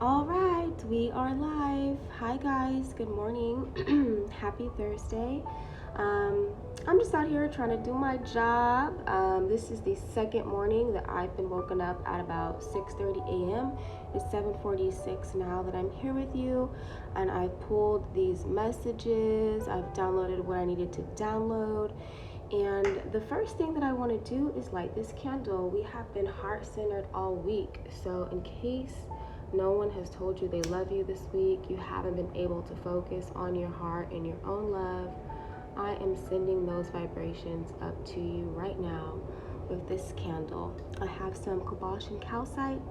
All right, we are live. Hi, guys. Good morning. Happy Thursday. Um, I'm just out here trying to do my job. This is the second morning that I've been woken up at about 6:30 a.m. It's 7:46 now that I'm here with you, and I've pulled these messages. I've downloaded what I needed to download. And the first thing that I want to do is light this candle. We have been heart-centered all week, so in case no one has told you they love you this week, you haven't been able to focus on your heart and your own love, I am sending those vibrations up to you right now with this candle. I have some cobalt and calcite,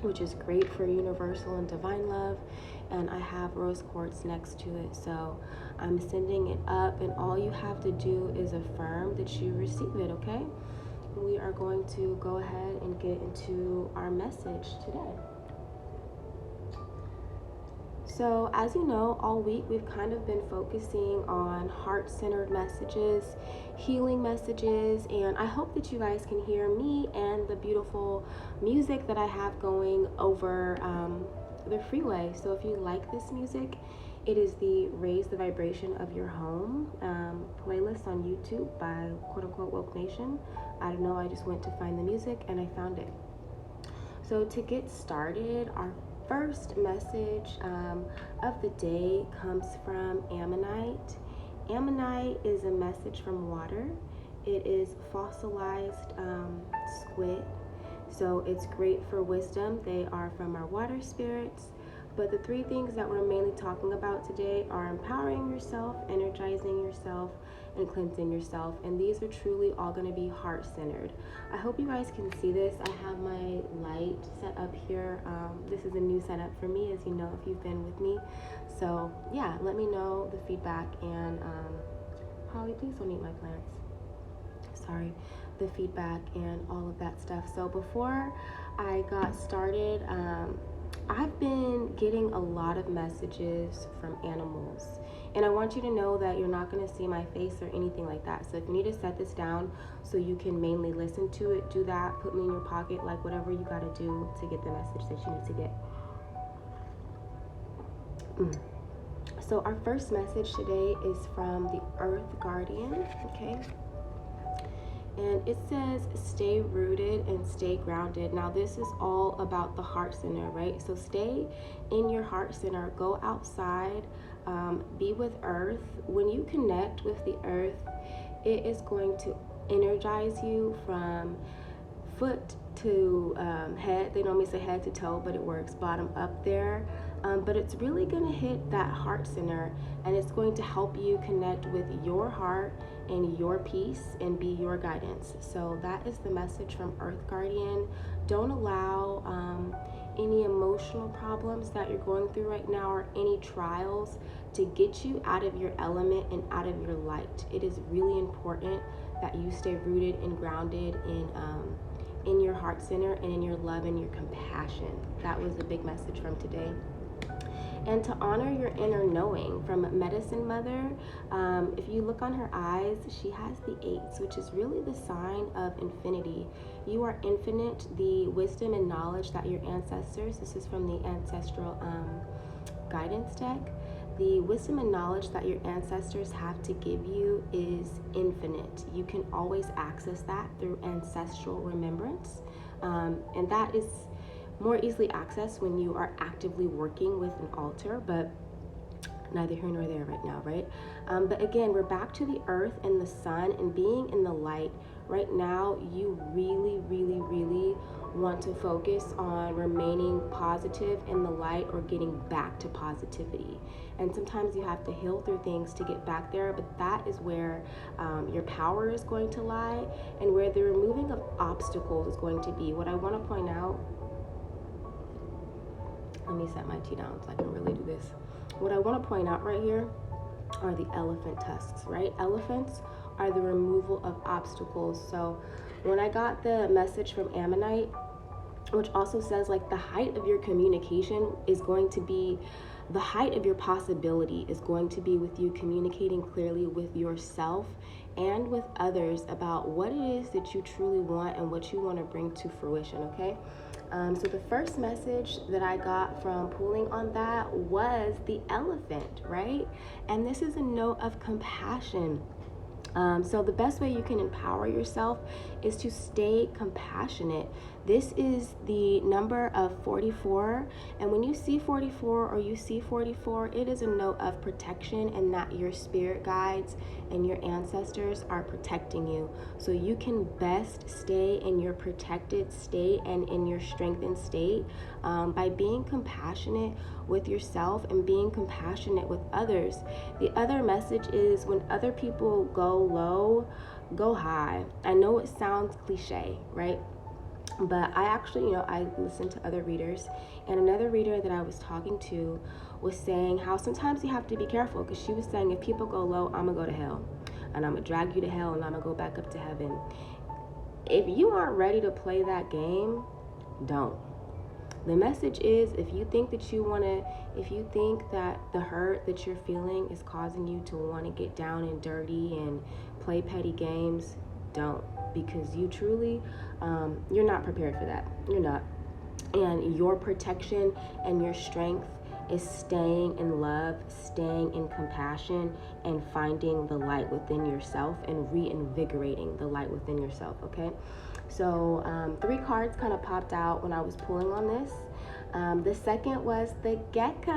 which is great for universal and divine love, and I have rose quartz next to it. So I'm sending it up, and all you have to do is affirm that you receive it, okay? We are going to go ahead and get into our message today. So, as you know, all week we've kind of been focusing on heart-centered messages, healing messages, and I hope that you guys can hear me and the beautiful music that I have going over the freeway. So if you like this music, it is the Raise the Vibration of Your Home playlist on YouTube by quote unquote Woke Nation. I don't know, I just went to find the music and I found it. So to get started, our first message of the day comes from ammonite. Ammonite is a message from water. It is fossilized squid, so it's great for wisdom. They are from our water spirits. But the three things that we're mainly talking about today are empowering yourself, energizing yourself, and cleansing yourself. And these are truly all going to be heart-centered. I hope you guys can see this. I have my light set up here. This is a new setup for me, as you know, if you've been with me. So yeah, let me know the feedback. And Holly, please don't eat my plants. Sorry, the feedback and all of that stuff. So before I got started, I've been getting a lot of messages from animals, and I want you to know that you're not going to see my face or anything like that. So if you need to set this down so you can mainly listen to it, do that. Put me in your pocket, like whatever you got to do to get the message that you need to get. So our first message today is from the Earth Guardian, okay? And it says, stay rooted and stay grounded. Now, this is all about the heart center, right? So stay in your heart center. Go outside. Be with earth. When you connect with the earth, it is going to energize you from foot to head. They normally say head to toe, but it works bottom up there. But it's really going to hit that heart center, and it's going to help you connect with your heart and your peace and be your guidance. So that is the message from Earth Guardian. Don't allow any emotional problems that you're going through right now or any trials to get you out of your element and out of your light. It is really important that you stay rooted and grounded in your heart center and in your love and your compassion. That was the big message from today. And to honor your inner knowing from Medicine Mother, if you look on her eyes, she has the 8s, which is really the sign of infinity. You are infinite. The wisdom and knowledge that your ancestors, this is from the Ancestral Guidance deck, the wisdom and knowledge that your ancestors have to give you is infinite. You can always access that through ancestral remembrance, and that is more easily accessed when you are actively working with an altar, but neither here nor there right now, right? But again, we're back to the earth and the sun and being in the light. Right now, you really, really, really want to focus on remaining positive in the light or getting back to positivity. And sometimes you have to heal through things to get back there, but that is where your power is going to lie and where the removing of obstacles is going to be. What I want to point out, let me set my tea down so I can really do this. What I want to point out right here are the elephant tusks, right? Elephants are the removal of obstacles. So when I got the message from ammonite, which also says like the height of your communication is going to be, the height of your possibility is going to be with you communicating clearly with yourself and with others about what it is that you truly want and what you want to bring to fruition, okay? So the first message that I got from pulling on that was the elephant, right? And this is a note of compassion. So the best way you can empower yourself is to stay compassionate. This is the number of 44. And when you see 44 or you see 44, it is a note of protection and that your spirit guides and your ancestors are protecting you. So you can best stay in your protected state and in your strengthened state by being compassionate with yourself and being compassionate with others. The other message is when other people go low, go high. I know it sounds cliche, right? But I actually, I listened to other readers, and another reader that I was talking to was saying how sometimes you have to be careful, because she was saying if people go low, I'm gonna go to hell, and I'm gonna drag you to hell, and I'm gonna go back up to heaven. If you aren't ready to play that game, don't. The message is if you think that the hurt that you're feeling is causing you to want to get down and dirty and play petty games, don't. Because you truly, you're not prepared for that. You're not. And your protection and your strength is staying in love, staying in compassion, and finding the light within yourself and reinvigorating the light within yourself, okay? So 3 cards kind of popped out when I was pulling on this. The second was the gecko.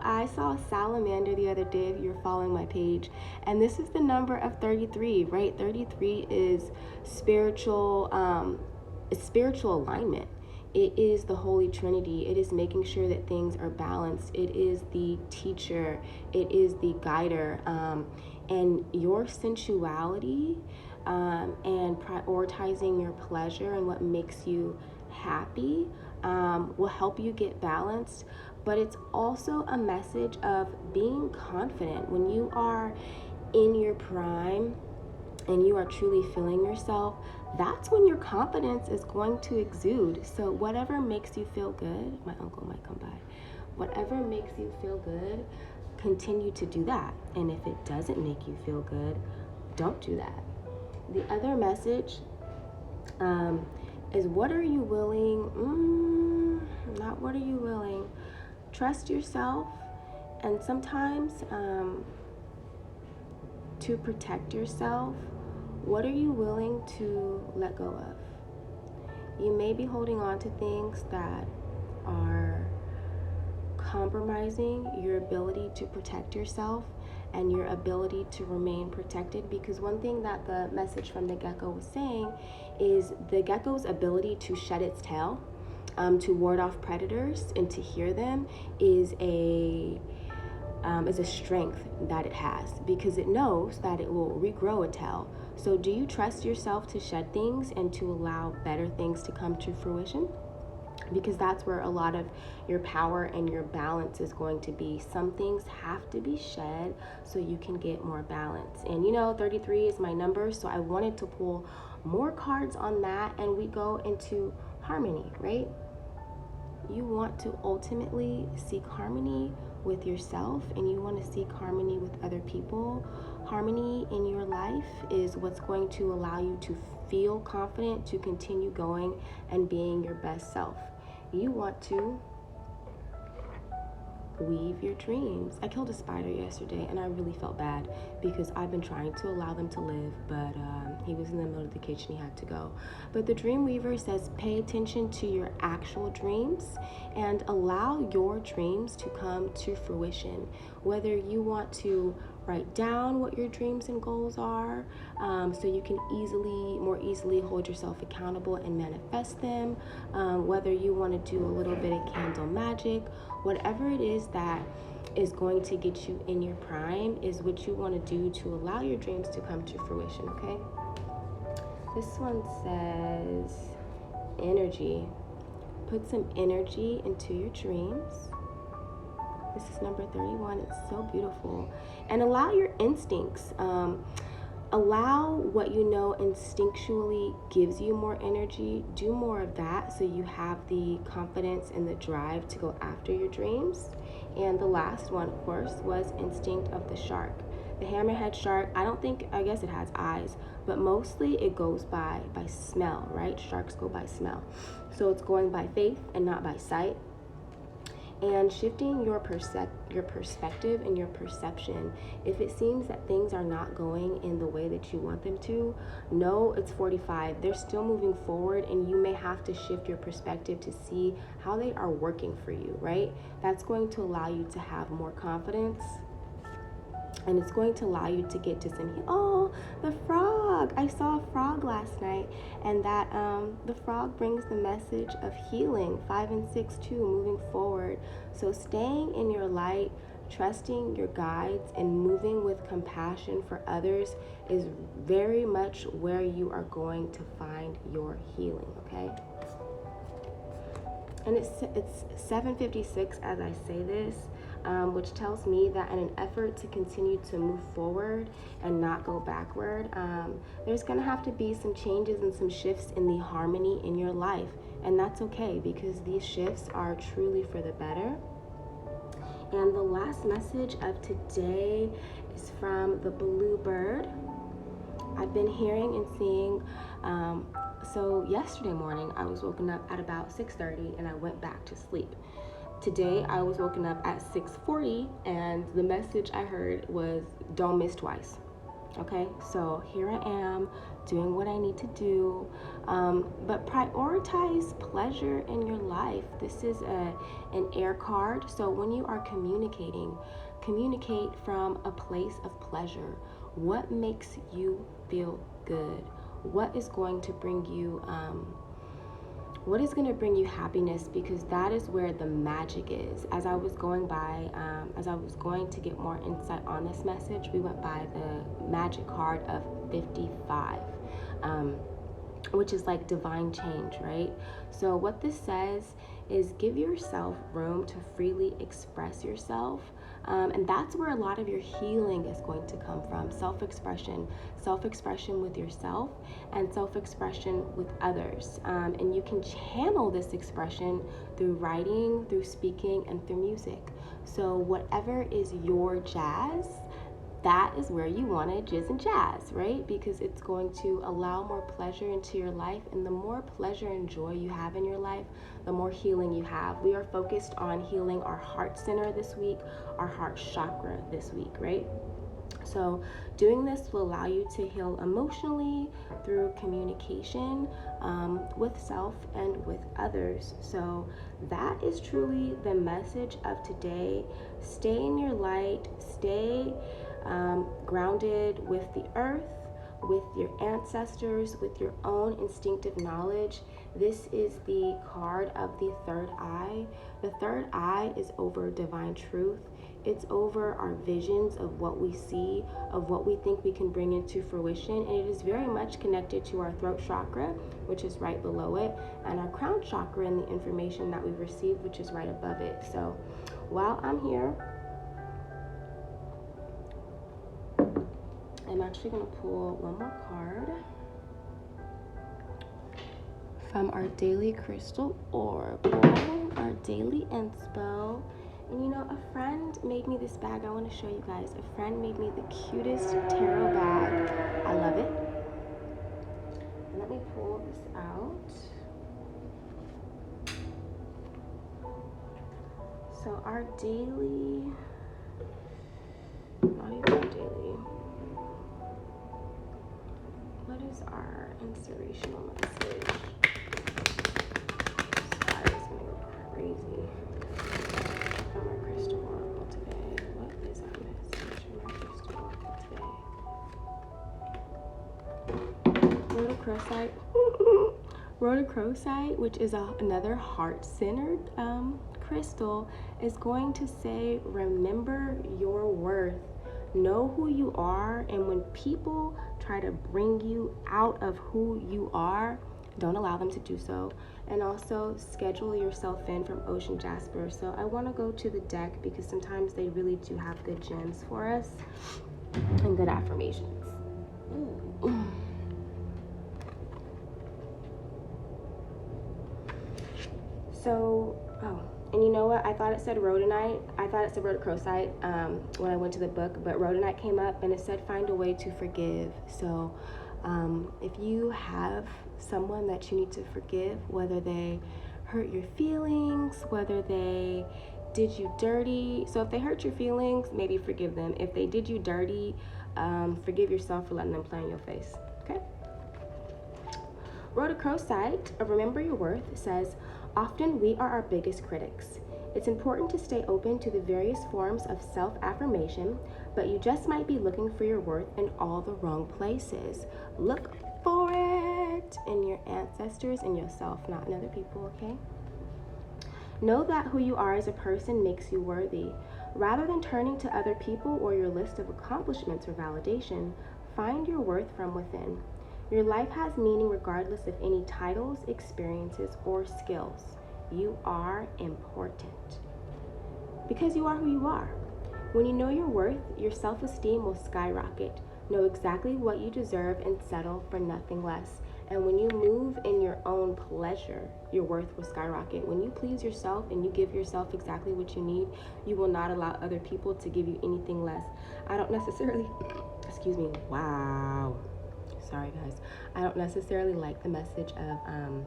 I saw a salamander the other day if you're following my page. And this is the number of 33, right? 33 is spiritual alignment. It is the Holy Trinity. It is making sure that things are balanced. It is the teacher. It is the guider. And your sensuality and prioritizing your pleasure and what makes you happy will help you get balanced. But it's also a message of being confident. When you are in your prime and you are truly feeling yourself, that's when your confidence is going to exude. So whatever makes you feel good, my uncle might come by, whatever makes you feel good, continue to do that. And if it doesn't make you feel good, don't do that. The other message is what are you willing, not what are you willing, trust yourself. And sometimes to protect yourself, what are you willing to let go of? You may be holding on to things that are compromising your ability to protect yourself and your ability to remain protected, because one thing that the message from the gecko was saying is the gecko's ability to shed its tail to ward off predators and to hear them is a strength that it has, because it knows that it will regrow a tail. So do you trust yourself to shed things and to allow better things to come to fruition? Because that's where a lot of your power and your balance is going to be. Some things have to be shed so you can get more balance. And 33 is my number, so I wanted to pull more cards on that, and we go into harmony, right? You want to ultimately seek harmony with yourself, and you want to seek harmony with other people. Harmony in your life is what's going to allow you to feel confident to continue going and being your best self. You want to weave your dreams. I killed a spider yesterday, and I really felt bad because I've been trying to allow them to live, but he was in the middle of the kitchen, he had to go. But the Dream Weaver says pay attention to your actual dreams and allow your dreams to come to fruition. Whether you want to write down what your dreams and goals are, so you can more easily hold yourself accountable and manifest them, whether you want to do a little bit of candle magic, whatever it is that is going to get you in your prime is what you want to do to allow your dreams to come to fruition, okay? This one says energy. Put some energy into your dreams. This is number 31. It's so beautiful. And allow your instincts. Allow what you know instinctually gives you more energy. Do more of that so you have the confidence and the drive to go after your dreams. And the last one, of course, was instinct of the shark. The hammerhead shark, I guess it has eyes, but mostly it goes by smell, right? Sharks go by smell. So it's going by faith and not by sight. And shifting your perspective and your perception. If it seems that things are not going in the way that you want them to, no, it's 45. They're still moving forward, and you may have to shift your perspective to see how they are working for you, right? That's going to allow you to have more confidence. And it's going to allow you to get to the frog. I saw a frog last night, and that the frog brings the message of healing, 5 and 6 too, moving forward. So staying in your light, trusting your guides, and moving with compassion for others is very much where you are going to find your healing, okay? And it's 7:56 as I say this, which tells me that in an effort to continue to move forward and not go backward, there's going to have to be some changes and some shifts in the harmony in your life. And that's okay, because these shifts are truly for the better. And the last message of today is from the Bluebird. I've been hearing and seeing, so yesterday morning I was woken up at about 6:30 and I went back to sleep. Today I was woken up at 6:40 and the message I heard was, don't miss twice. Okay, so here I am doing what I need to do, but prioritize pleasure in your life. This is an air card, so when you are communicating, communicate from a place of pleasure. What makes you feel good? What is going to bring you happiness? Because that is where the magic is. As I was going to get more insight on this message, we went by the magic card of 55, which is like divine change, right? So what this says is give yourself room to freely express yourself. And that's where a lot of your healing is going to come from. Self-expression with yourself and self-expression with others. And you can channel this expression through writing, through speaking, and through music. So whatever is your jazz, that is where you want to jizz and jazz, right? Because it's going to allow more pleasure into your life. And the more pleasure and joy you have in your life, the more healing you have. We are focused on healing our heart center this week, our heart chakra this week, right? So doing this will allow you to heal emotionally through communication with self and with others. So that is truly the message of today. Stay in your light, stay grounded with the earth, with your ancestors, with your own instinctive knowledge. This is the card of the third eye. The third eye is over divine truth. It's over our visions of what we see, of what we think we can bring into fruition. And it is very much connected to our throat chakra, which is right below it, and our crown chakra and the information that we've received, which is right above it. So while I'm here, I'm actually going to pull one more card from our daily crystal oracle, our daily inspo. And you know, a friend made me this bag. I want to show you guys. A friend made me the cutest tarot bag. I love it. And let me pull this out. So our daily, not even daily. What is our inspirational message? Sorry, it's gonna go crazy. From our crystal oracle today. What is our message from our crystal oracle today? Rhodochrosite, which is another heart-centered crystal, is going to say, remember your worth. Know who you are, and when people try to bring you out of who you are, don't allow them to do so. And also schedule yourself in from Ocean Jasper. So I want to go to the deck because sometimes they really do have good gems for us and good affirmations. So, And you know what? I thought it said rhodonite. I thought it said rhodochrosite when I went to the book, but rhodonite came up and it said find a way to forgive. So if you have someone that you need to forgive, whether they hurt your feelings, whether they did you dirty. So if they hurt your feelings, maybe forgive them. If they did you dirty, forgive yourself for letting them play in your face. Okay? Rhodochrosite, Remember Your Worth, says, often we are our biggest critics. It's important to stay open to the various forms of self-affirmation, but you just might be looking for your worth in all the wrong places. Look for it in your ancestors and yourself, not in other people, okay? Know that who you are as a person makes you worthy. Rather than turning to other people or your list of accomplishments or validation, find your worth from within. Your life has meaning regardless of any titles, experiences, or skills. You are important because you are who you are. When you know your worth, your self-esteem will skyrocket. Know exactly what you deserve and settle for nothing less. And when you move in your own pleasure, your worth will skyrocket. When you please yourself and you give yourself exactly what you need, you will not allow other people to give you anything less. I don't necessarily, excuse me, wow. Sorry guys. I don't necessarily like the message of,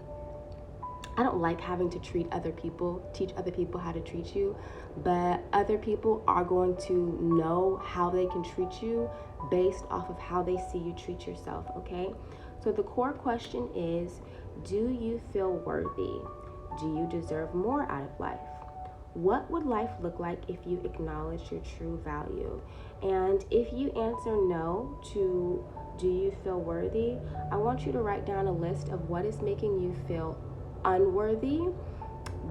I don't like having to teach other people how to treat you, but other people are going to know how they can treat you based off of how they see you treat yourself, okay? So the core question is, do you feel worthy? Do you deserve more out of life? What would life look like if you acknowledge your true value? And if you answer no to do you feel worthy, I want you to write down a list of what is making you feel unworthy.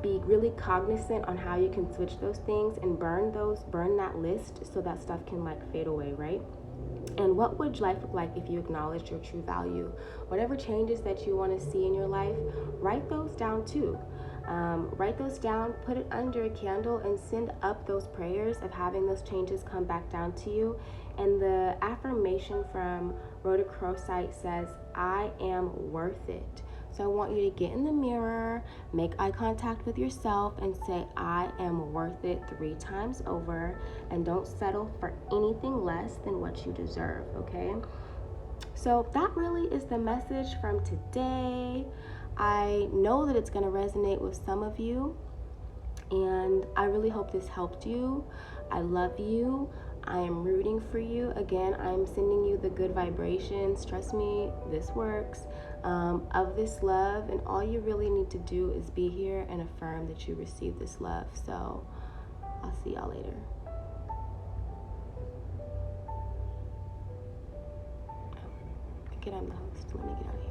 Be really cognizant on how you can switch those things and burn that list so that stuff can like fade away, right? And what would life look like if you acknowledged your true value? Whatever changes that you want to see in your life, write those down too. Write those down, put it under a candle, and send up those prayers of having those changes come back down to you. And the affirmation from Rhodochrosite says, I am worth it. So I want you to get in the mirror, make eye contact with yourself, and say, I am worth it 3 times over, and don't settle for anything less than what you deserve, okay? So that really is the message from today. I know that it's going to resonate with some of you, and I really hope this helped you. I love you. I am rooting for you. Again, I'm sending you the good vibrations. Trust me, this works. Of this love, and all you really need to do is be here and affirm that you receive this love. So I'll see y'all later. I'm the host. Let me get out of here.